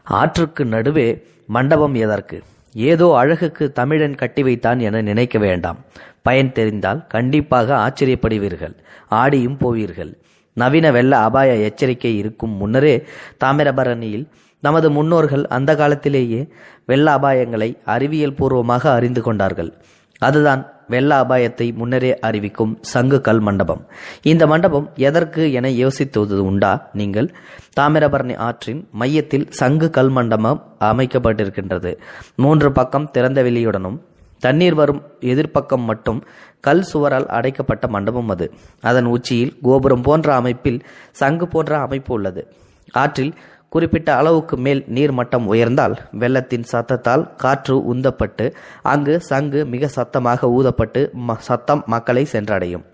ஆற்றுக்கு நடுவே மண்டபம் எதற்கு? ஏதோ அழகுக்கு தமிழன் கட்டி வைத்தான் என நினைக்க வேண்டாம். பயன் தெரிந்தால் கண்டிப்பாக ஆச்சரியப்படுவீர்கள், ஆடியும் போவீர்கள். நவீன வெள்ள அபாய எச்சரிக்கை இருக்கும் முன்னரே தாமிரபரணியில் நமது முன்னோர்கள் அந்த காலத்திலேயே வெள்ள அபாயங்களை அறிவியல் பூர்வமாக அறிந்து கொண்டார்கள். அதுதான் வெள்ள அபாயத்தை முன்னரே அறிவிக்கும் சங்கு கல் மண்டபம். இந்த மண்டபம் எதற்கு என யோசித்தது உண்டா நீங்கள்? தாமிரபரணி ஆற்றின் மையத்தில் சங்கு கல் மண்டபம் அமைக்கப்பட்டிருக்கின்றது. 3 பக்கம் திறந்த வெளியுடனும் தண்ணீர் வரும் எதிர்ப்பக்கம் மட்டும் கல் சுவரால் அடைக்கப்பட்ட மண்டபம் அது. அதன் உச்சியில் கோபுரம் போன்ற அமைப்பில் சங்கு போன்ற அமைப்பு உள்ளது. ஆற்றில் குறிப்பிட்ட அளவுக்கு மேல் நீர் மட்டம் உயர்ந்தால் வெள்ளத்தின் சத்தத்தால் காற்று உந்தப்பட்டு அங்கு சங்கு மிக சத்தமாக ஊதப்பட்டு சத்தம் மக்களை சென்றடையும்.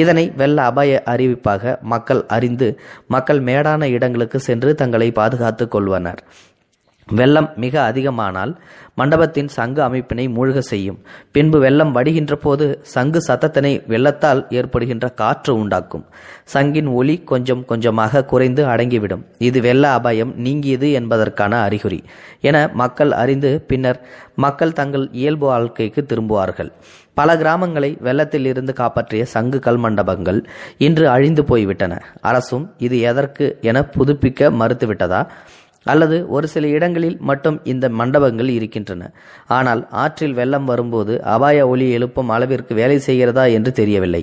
இதனை வெள்ள அபாய அறிவிப்பாக மக்கள் அறிந்து மக்கள் மேடான இடங்களுக்கு சென்று தங்களை பாதுகாத்துக் கொள்வனர். வெள்ளம் மிக அதிகமானால் மண்டபத்தின் சங்கு அமைப்பினை மூழ்க செய்யும். பின்பு வெள்ளம் வடிகின்ற போது சங்கு சத்தத்தினை வெள்ளத்தால் ஏற்படுகின்ற காற்று உண்டாக்கும். சங்கின் ஒலி கொஞ்சம் கொஞ்சமாக குறைந்து அடங்கிவிடும். இது வெள்ள அபாயம் நீங்கியது என்பதற்கான அறிகுறி என மக்கள் அறிந்து பின்னர் மக்கள் தங்கள் இயல்பு வாழ்க்கைக்கு திரும்புவார்கள். பல கிராமங்களை வெள்ளத்தில் இருந்து காப்பாற்றிய சங்கு கல் மண்டபங்கள் இன்று அழிந்து போய்விட்டன. அரசும் இது எதற்கு என புதுப்பிக்க மறுத்துவிட்டதா? அல்லது ஒரு சில இடங்களில் மட்டும் இந்த மண்டபங்கள் இருக்கின்றன. ஆனால் ஆற்றில் வெள்ளம் வரும்போது அபாய ஒலி எழுப்பும் அளவிற்கு வேலை செய்கிறதா என்று தெரியவில்லை.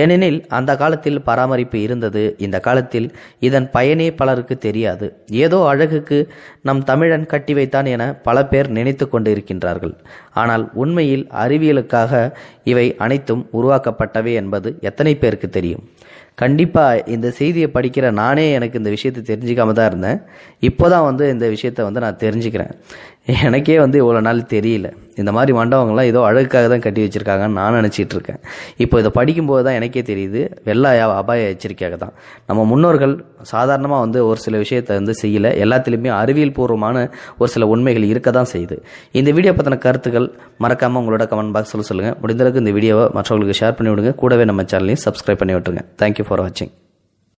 ஏனெனில் அந்த காலத்தில் பராமரிப்பு இருந்தது. இந்த காலத்தில் இதன் பயனே பலருக்கு தெரியாது. ஏதோ அழகுக்கு நம் தமிழன் கட்டி வைத்தான் என பல பேர் நினைத்து கொண்டு இருக்கின்றார்கள். ஆனால் உண்மையில் அறிவியலுக்காக இவை அனைத்தும் உருவாக்கப்பட்டவை என்பது எத்தனை பேருக்கு தெரியும்? கண்டிப்பாக இந்த செய்தியை படிக்கிற நானே எனக்கு இந்த விஷயத்தை தெரிஞ்சிக்காம தான் இருந்தேன். இப்போதான் இந்த விஷயத்தை நான் தெரிஞ்சுக்கிறேன். எனக்கே இவ்வளோ நாள் தெரியல. இந்த மாதிரி மண்டபங்கள்லாம் ஏதோ அழகுக்காக தான் கட்டி வச்சுருக்காங்கன்னு நான் நினச்சிட்டு இருக்கேன். இப்போ இதை படிக்கும்போது தான் எனக்கே தெரியுது வெள்ள அபாய எச்சரிக்கையாக தான். நம்ம முன்னோர்கள் சாதாரணமாக ஒரு சில விஷயத்தை செய்யலை. எல்லாத்துலேயுமே அறிவியல் பூர்வமான ஒரு சில உண்மைகள் இருக்க தான் செய்யுது. இந்த வீடியோ பற்றின கருத்துக்கள் மறக்காமல் உங்களோட கமெண்ட் பாக்ஸில் சொல்லுங்கள். முடிந்தளவுக்கு இந்த வீடியோவை மற்றவங்களுக்கு ஷேர் பண்ணி விடுங்க. கூடவே நம்ம சேனலையும் சப்ஸ்கிரைப் பண்ணி விட்டுருங்க. தேங்க்யூ ஃபார் வாட்சிங்.